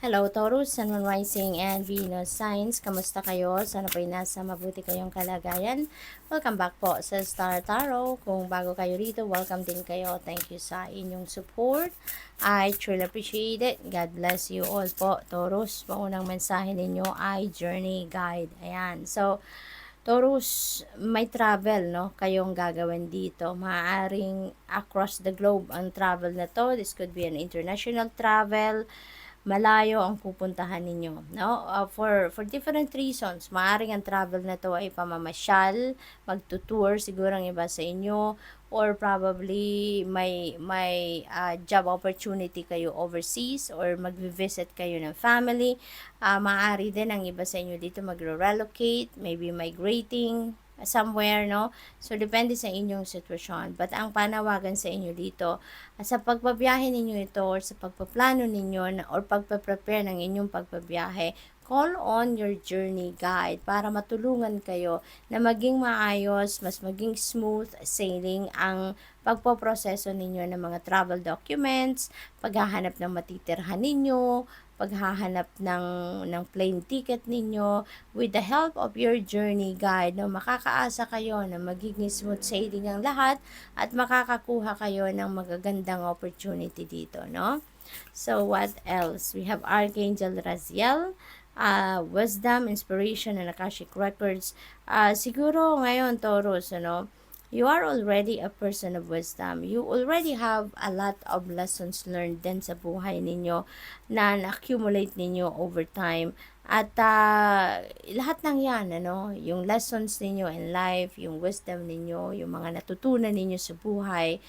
Hello Taurus, Sun, Moon, Rising, and Venus Signs. Kamusta kayo? Sana po'y nasa mabuti kayong kalagayan. Welcome back po sa Star Tarot. Kung bago kayo rito, welcome din kayo. Thank you sa inyong support. I truly appreciate it. God bless you all po, Taurus. Paunang mensahe ninyo ay Journey Guide. Ayan. So, Taurus, may travel, no? Kayong gagawin dito. Maaaring across the globe ang travel na to. This could be an international travel. Malayo ang pupuntahan ninyo, no? For different reasons. Maaaring ang travel na to ay pamamasyal, magtutour siguro ang iba sa inyo, or probably may job opportunity kayo overseas, or magvi-visit kayo ng family. Maaari din ang iba sa inyo dito magre-relocate, maybe migrating somewhere, no? So, depende sa inyong sitwasyon. But ang panawagan sa inyo dito, sa pagbabiyahe ninyo ito, or sa pagpaplano ninyo, or pagpaprepare ng inyong pagbabiyahe, call on your journey guide para matulungan kayo na maging maayos, mas maging smooth sailing ang pagpoproseso ninyo ng mga travel documents, paghahanap ng matitirhan ninyo, paghahanap ng plane ticket ninyo. With the help of your journey guide, no, makakaasa kayo na magiging smooth sailing ang lahat at makakakuha kayo ng magagandang opportunity dito, no? So, what else? We have Archangel Raziel, wisdom, inspiration, and Akashic records. Siguro ngayon, Taurus, ano, you are already a person of wisdom. You already have a lot of lessons learned din sa buhay ninyo na na-accumulate ninyo over time. At lahat ng yan, ano, yung lessons ninyo in life, yung wisdom ninyo, yung mga natutunan ninyo sa buhay,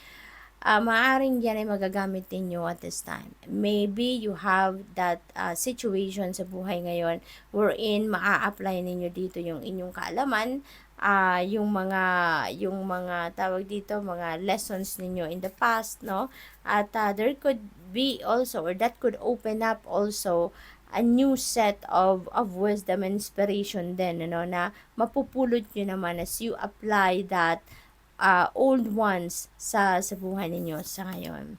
maaaring yan ay magagamit ninyo at this time. Maybe you have that situation sa buhay ngayon wherein maa-apply ninyo dito yung inyong kaalaman, yung mga tawag dito, mga lessons ninyo in the past, no? At there could be also, or that could open up also a new set of wisdom and inspiration din, ano, na mapupulot nyo naman as you apply that old ones sa buhay ninyo sa ngayon.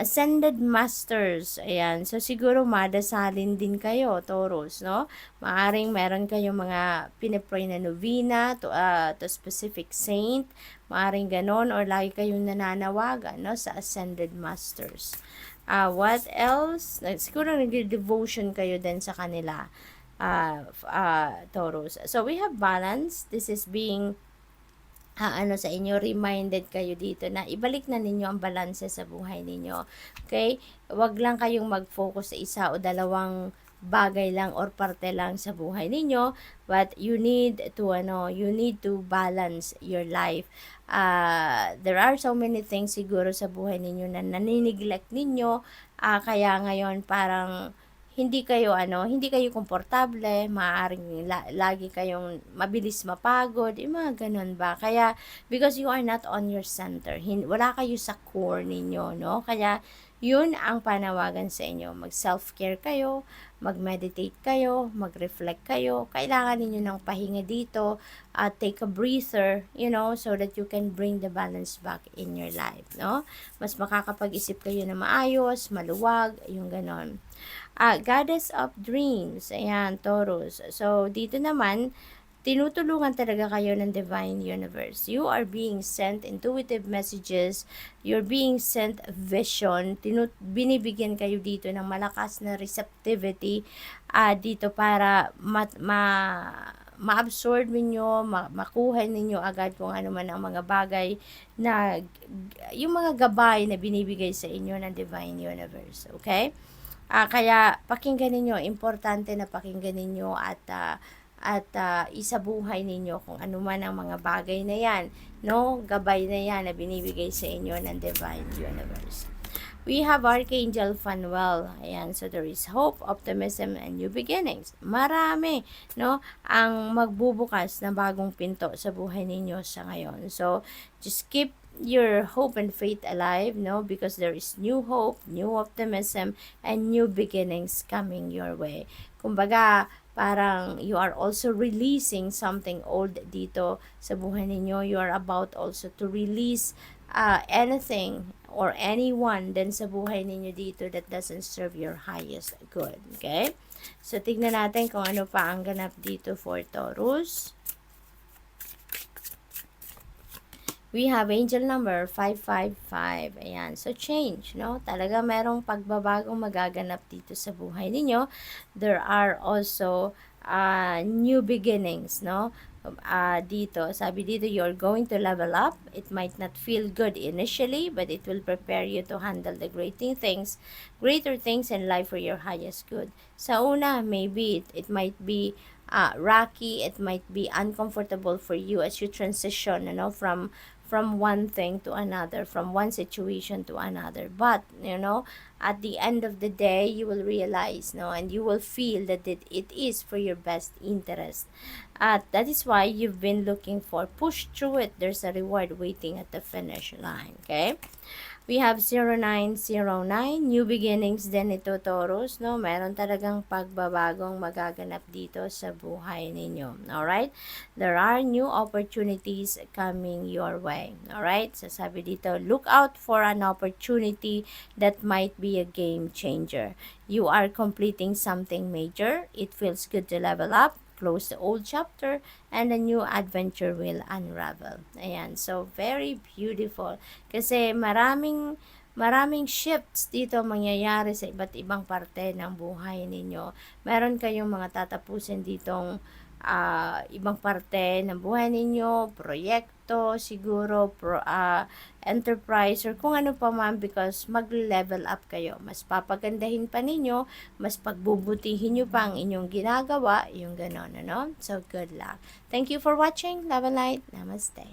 Ascended Masters, ayan. So, siguro madasalin din kayo, Taurus, no? Maaring meron kayong mga pinipray na novena to specific saint. Maaring ganon, or lagi kayong nananawagan, no? Sa Ascended Masters. What else? Siguro nag-devotion kayo din sa kanila, Taurus. So, we have balance. This is being sa inyo, reminded kayo dito na ibalik na ninyo ang balanse sa buhay ninyo. Okay? Wag lang kayong mag-focus sa isa o dalawang bagay lang or parte lang sa buhay ninyo, but you need to balance your life. There are so many things siguro sa buhay ninyo na naniniglect ninyo, kaya ngayon parang hindi kayo komportable, maaaring lagi kayong mabilis mapagod, yung mga ganun ba. Kaya because you are not on your center, wala kayo sa core ninyo, no? Kaya yun ang panawagan sa inyo. Mag self-care kayo, mag-meditate kayo, mag-reflect kayo. Kailangan ninyo ng pahinga dito, take a breather, so that you can bring the balance back in your life, no? Mas makakapag-isip kayo na maayos, maluwag, yung ganon. Goddess of Dreams, ayan, Taurus. So, dito naman, tinutulungan talaga kayo ng Divine Universe. You are being sent intuitive messages, you're being sent vision, binibigyan kayo dito ng malakas na receptivity dito para ma-absorb ninyo, makuha ninyo agad kung ano man ang mga bagay na, yung mga gabay na binibigay sa inyo ng Divine Universe, okay? Kaya pakinggan ninyo, importante na pakinggan ninyo at isabuhay ninyo kung ano man ang mga bagay na yan, no? Gabay na yan na binibigay sa inyo ng Divine Universe. We have Archangel Phanuel. Ayan, so there is hope, optimism, and new beginnings. Marami, no? Ang magbubukas na bagong pinto sa buhay ninyo sa ngayon. So, just keep your hope and faith alive, no? Because there is new hope, new optimism, and new beginnings coming your way. Kumbaga, parang you are also releasing something old dito sa buhay ninyo. You are about also to release anything or anyone din sa buhay ninyo dito that doesn't serve your highest good. Okay? So, tignan natin kung ano pa ang ganap dito for Taurus. We have angel number 555. Ayan. So, change, no? Talaga merong pagbabagong magaganap dito sa buhay ninyo. There are also new beginnings, no? Dito, sabi dito, you're going to level up. It might not feel good initially, but it will prepare you to handle the greater things in life for your highest good. Sa una, maybe it might be rocky, it might be uncomfortable for you as you transition, from one thing to another, from one situation to another. But, at the end of the day, you will realize, and you will feel that it is for your best interest. That is why you've been looking for. Push through it. There's a reward waiting at the finish line. Okay? We have 0909, new beginnings din ito, Taurus, no? Meron talagang pagbabagong magaganap dito sa buhay ninyo. Alright? There are new opportunities coming your way. Alright? So, sabi dito, look out for an opportunity that might be a game changer. You are completing something major. It feels good to level up, close the old chapter, and a new adventure will unravel. Ayan. So, very beautiful. Kasi maraming shifts dito mangyayari sa iba't ibang parte ng buhay ninyo. Meron kayong mga tatapusin ditong ibang parte ng buhay ninyo, proyekto, siguro, enterprise, or kung ano pa man, because mag-level up kayo. Mas papagandahin pa ninyo, mas pagbubutihin nyo pa ang inyong ginagawa, yung ganon, So, good luck. Thank you for watching. Love and light. Namaste.